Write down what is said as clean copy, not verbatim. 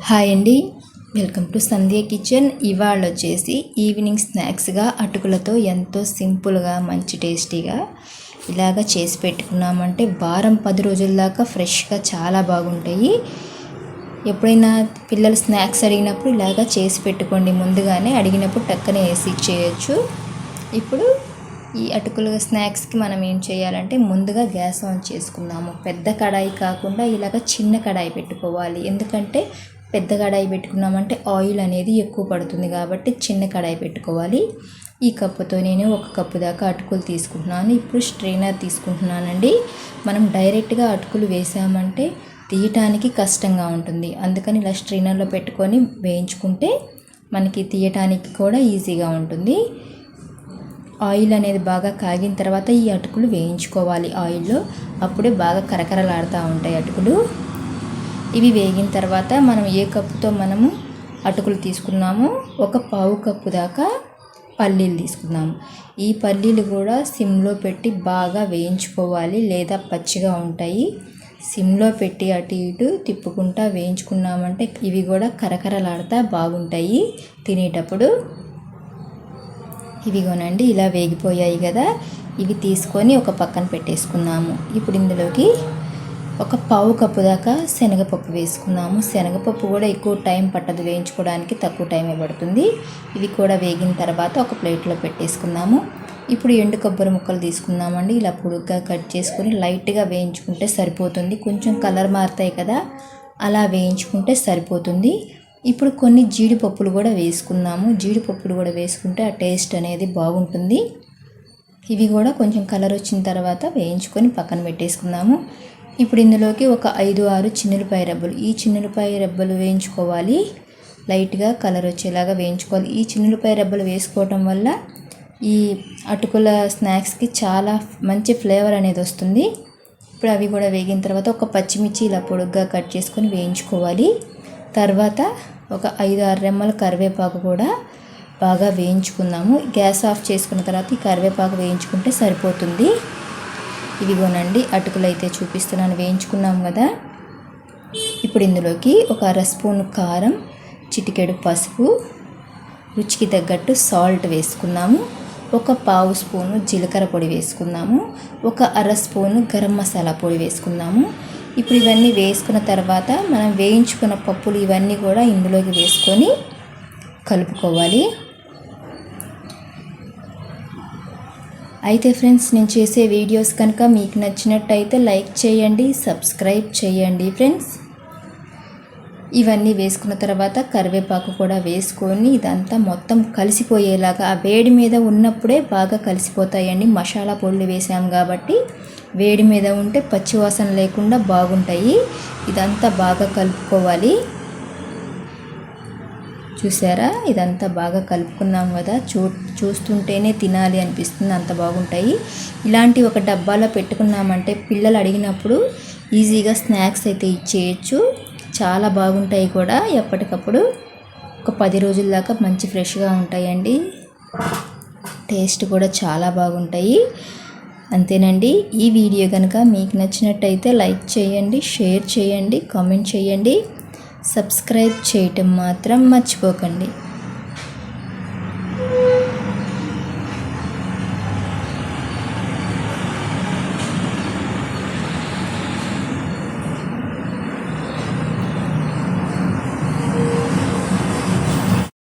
Hi అండి, welcome to Sandhya kitchen. ఇవాళ వచ్చేసి ఈవినింగ్ స్నాక్స్గా అటుకులతో ఎంతో సింపుల్గా మంచి టేస్టీగా ఇలాగ చేసి పెట్టుకున్నామంటే వారం 10 రోజుల దాకా ఫ్రెష్గా చాలా బాగుంటాయి. ఎప్పుడైనా పిల్లలు స్నాక్స్ అడిగినప్పుడు ఇలాగ చేసి పెట్టుకోండి. ముందుగానే అడిగినప్పుడు టక్కనే వేసి ఇచ్చేయచ్చు. ఇప్పుడు ఈ అటుకుల స్నాక్స్కి మనం ఏం చేయాలంటే ముందుగా గ్యాస్ ఆన్ చేసుకుందాము. పెద్ద కడాయి కాకుండా ఇలాగ చిన్న కడాయి పెట్టుకోవాలి. ఎందుకంటే పెద్ద కడాయి పెట్టుకున్నామంటే ఆయిల్ అనేది ఎక్కువ పడుతుంది కాబట్టి చిన్న కడాయి పెట్టుకోవాలి. ఈ కప్పుతో నేను 1 కప్పు దాకా అటుకులు తీసుకుంటున్నాను. ఇప్పుడు స్ట్రైనర్ తీసుకుంటున్నానండి. మనం డైరెక్ట్గా అటుకులు వేసామంటే తీయటానికి కష్టంగా ఉంటుంది. అందుకని ఇలా స్ట్రైనర్లో పెట్టుకొని వేయించుకుంటే మనకి తీయటానికి కూడా ఈజీగా ఉంటుంది. ఆయిల్ అనేది బాగా కాగిన తర్వాత ఈ అటుకులు వేయించుకోవాలి ఆయిల్లో. అప్పుడే బాగా కరకరలాడుతూ ఉంటాయి అటుకులు. ఇవి వేగిన తర్వాత మనం ఏ కప్పుతో మనము అటుకులు తీసుకున్నామో 1/4 కప్పు దాకా పల్లీలు తీసుకున్నాము. ఈ పల్లీలు కూడా సిమ్లో పెట్టి బాగా వేయించుకోవాలి, లేదా పచ్చిగా ఉంటాయి. సిమ్లో పెట్టి అటు ఇటు తిప్పుకుంటా వేయించుకున్నామంటే ఇవి కూడా కరకరలాడుతూ బాగుంటాయి తినేటప్పుడు. ఇవిగోనండి, ఇలా వేగిపోయాయి కదా. ఇవి తీసుకొని ఒక పక్కన పెట్టేసుకున్నాము. ఇప్పుడు ఇందులోకి 1/4 కప్పు దాకా శనగపప్పు వేసుకున్నాము. శనగపప్పు కూడా ఎక్కువ టైం పట్టదు వేయించుకోవడానికి, తక్కువ టైమే పడుతుంది. ఇవి కూడా వేగిన తర్వాత ఒక ప్లేట్లో పెట్టేసుకున్నాము. ఇప్పుడు ఎండు కొబ్బరి ముక్కలు తీసుకున్నామండి. ఇలా పొడుగ్గా కట్ చేసుకొని లైట్గా వేయించుకుంటే సరిపోతుంది. కొంచెం కలర్ మారుతాయి కదా, అలా వేయించుకుంటే సరిపోతుంది. ఇప్పుడు కొన్ని జీడిపప్పులు కూడా వేసుకున్నాము. జీడిపప్పులు కూడా వేసుకుంటే ఆ టేస్ట్ అనేది బాగుంటుంది. ఇవి కూడా కొంచెం కలర్ వచ్చిన తర్వాత వేయించుకొని పక్కన పెట్టేసుకున్నాము. ఇప్పుడు ఇందులోకి ఒక 5-6 చిన్నులపాయ రెబ్బలు, ఈ చిన్నులపాయ రెబ్బలు వేయించుకోవాలి. లైట్గా కలర్ వచ్చేలాగా వేయించుకోవాలి. ఈ చిన్నులపాయ రెబ్బలు వేసుకోవటం వల్ల ఈ అటుకుల స్నాక్స్కి చాలా మంచి ఫ్లేవర్ అనేది వస్తుంది. ఇప్పుడు అవి కూడా వేగిన తర్వాత ఒక పచ్చిమిర్చి ఇలా పొడుగ్గా కట్ చేసుకొని వేయించుకోవాలి. తర్వాత ఒక 5-6 రెమ్మల కరివేపాకు కూడా బాగా వేయించుకుందాము. గ్యాస్ ఆఫ్ చేసుకున్న తర్వాత ఈ కరివేపాకు వేయించుకుంటే సరిపోతుంది. ఇదిగోనండి, అటుకులు అయితే చూపిస్తున్నాను, వేయించుకున్నాము కదా. ఇప్పుడు ఇందులోకి ఒక 1/2 స్పూన్ కారం, చిటికెడు పసుపు, రుచికి తగ్గట్టు సాల్ట్ వేసుకున్నాము. ఒక 1/4 స్పూను జీలకర్ర పొడి వేసుకున్నాము. ఒక 1/2 స్పూను గరం మసాలా పొడి వేసుకున్నాము. ఇప్పుడు ఇవన్నీ వేసుకున్న తర్వాత మనం వేయించుకున్న పప్పులు ఇవన్నీ కూడా ఇందులోకి వేసుకొని కలుపుకోవాలి. అయితే ఫ్రెండ్స్, నేను చేసే వీడియోస్ కనుక మీకు నచ్చినట్టయితే లైక్ చేయండి, సబ్స్క్రైబ్ చేయండి ఫ్రెండ్స్. ఇవన్నీ వేసుకున్న తర్వాత కరివేపాకు కూడా వేసుకొని ఇదంతా మొత్తం కలిసిపోయేలాగా, ఆ వేడి మీద ఉన్నప్పుడే బాగా కలిసిపోతాయండి. మసాలా పొడులు వేసాం కాబట్టి వేడి మీద ఉంటే పచ్చివాసన లేకుండా బాగుంటాయి. ఇదంతా బాగా కలుపుకోవాలి. చూసారా, ఇదంతా బాగా కలుపుకున్నాం కదా. చూస్తుంటేనే తినాలి అనిపిస్తుంది, అంత బాగుంటాయి. ఇలాంటి ఒక డబ్బాలో పెట్టుకున్నామంటే పిల్లలు అడిగినప్పుడు ఈజీగా స్నాక్స్ అయితే ఇచ్చేయచ్చు. చాలా బాగుంటాయి కూడా. ఎప్పటికప్పుడు ఒక 10 రోజుల దాకా మంచి ఫ్రెష్గా ఉంటాయండి. టేస్ట్ కూడా చాలా బాగుంటాయి. అంతేనండి. ఈ వీడియో కనుక మీకు నచ్చినట్టయితే లైక్ చేయండి, షేర్ చేయండి, కామెంట్ చేయండి, సబ్స్క్రైబ్ చేయటం మాత్రం మర్చిపోకండి.